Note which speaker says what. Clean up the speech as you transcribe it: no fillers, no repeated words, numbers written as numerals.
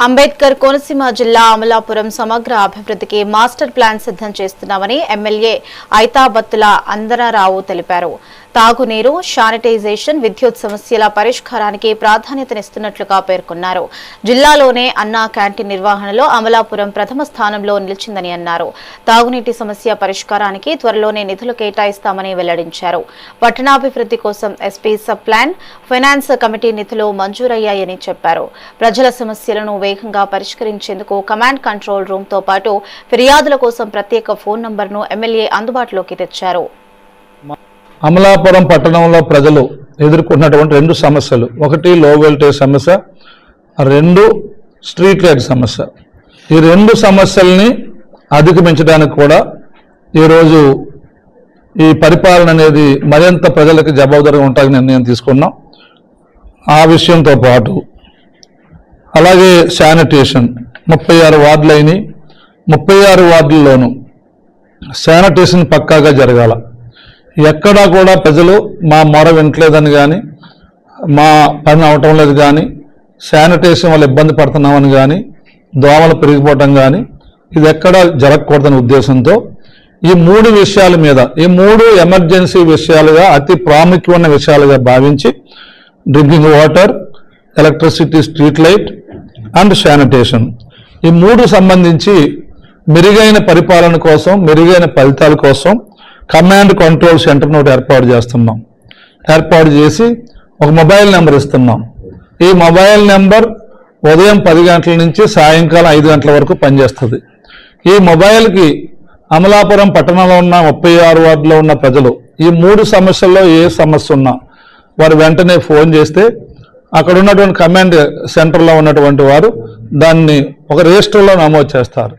Speaker 1: అంబేద్కర్ కోనసీమ జిల్లా అమలాపురం సమగ్ర అభివృద్ధికి మాస్టర్ ప్లాన్ సిద్ధం చేస్తున్నామని ఎమ్మెల్యే ఐతాబత్తుల అందరరావు తెలిపారు. తాగునీరు, శానిటైజేషన్, విద్యుత్ సమస్యల పరిష్కారానికి ప్రాధాన్యతనిస్తున్నట్లుగా పేర్కొన్నారు. జిల్లాలోనే అన్నా క్యాంటీన్ నిర్వహణలో అమలాపురం ప్రథమ స్థానంలో నిలిచిందని అన్నారు. తాగునీటి సమస్య పరిష్కారానికి త్వరలోనే నిధులు కేటాయిస్తామని వెల్లడించారు. పట్టణాభివృద్ధి కోసం SP sub plan, finance committee నిధులు మంజూరయ్యాయని చెప్పారు. ప్రజల సమస్యలను వేగంగా పరిష్కరించేందుకు కమాండ్ కంట్రోల్ రూమ్ తో పాటు ఫిర్యాదుల కోసం ప్రత్యేక ఫోన్ నంబర్ను ఎమ్మెల్యే అందుబాటులోకి తెచ్చారు.
Speaker 2: అమలాపురం పట్టణంలో ప్రజలు ఎదుర్కొన్నటువంటి రెండు సమస్యలు, ఒకటి లో వోల్టేజ్ సమస్య, రెండు స్ట్రీట్ లైట్ సమస్య. ఈ రెండు సమస్యల్ని అధిగమించడానికి కూడా ఈరోజు ఈ పరిపాలన అనేది మరింత ప్రజలకు జవాబుదారీగా ఉంటుందని నిర్ణయం తీసుకున్నాం. ఆ విషయంతో పాటు అలాగే శానిటేషన్ 36 వార్డులు అయినాయి. 36 వార్డుల్లోనూ శానిటేషన్ పక్కాగా జరగాల. ఎక్కడా కూడా ప్రజలు మా మొర వింటలేదని కానీ, మా పని అవటం లేదు కానీ, శానిటేషన్ వల్ల ఇబ్బంది పడుతున్నామని కానీ, దోమలు పెరిగిపోవటం కానీ ఇది ఎక్కడా జరగకూడదనే ఉద్దేశంతో ఈ మూడు విషయాల మీద, ఈ మూడు ఎమర్జెన్సీ విషయాలుగా అతి ప్రాముఖ్యమైన విషయాలుగా భావించి drinking water, electricity, street light and sanitation, ఈ మూడు సంబంధించి మెరుగైన పరిపాలన కోసం, మెరుగైన ఫలితాల కోసం కమాండ్ కంట్రోల్ సెంటర్ నోటి ఏర్పాటు చేస్తున్నాం. ఏర్పాటు చేసి ఒక మొబైల్ నెంబర్ ఇస్తున్నాం. ఈ మొబైల్ నెంబర్ ఉదయం 10 గంటల నుంచి సాయంకాలం 5 గంటల వరకు పనిచేస్తుంది. ఈ మొబైల్కి అమలాపురం పట్టణంలో ఉన్న 36 వార్డులో ఉన్న ప్రజలు ఈ మూడు సమస్యల్లో ఏ సమస్య ఉన్నా వారు వెంటనే ఫోన్ చేస్తే అక్కడ ఉన్నటువంటి కమాండ్ సెంటర్లో ఉన్నటువంటి వారు దాన్ని ఒక రిజిస్టర్లో నమోదు చేస్తారు.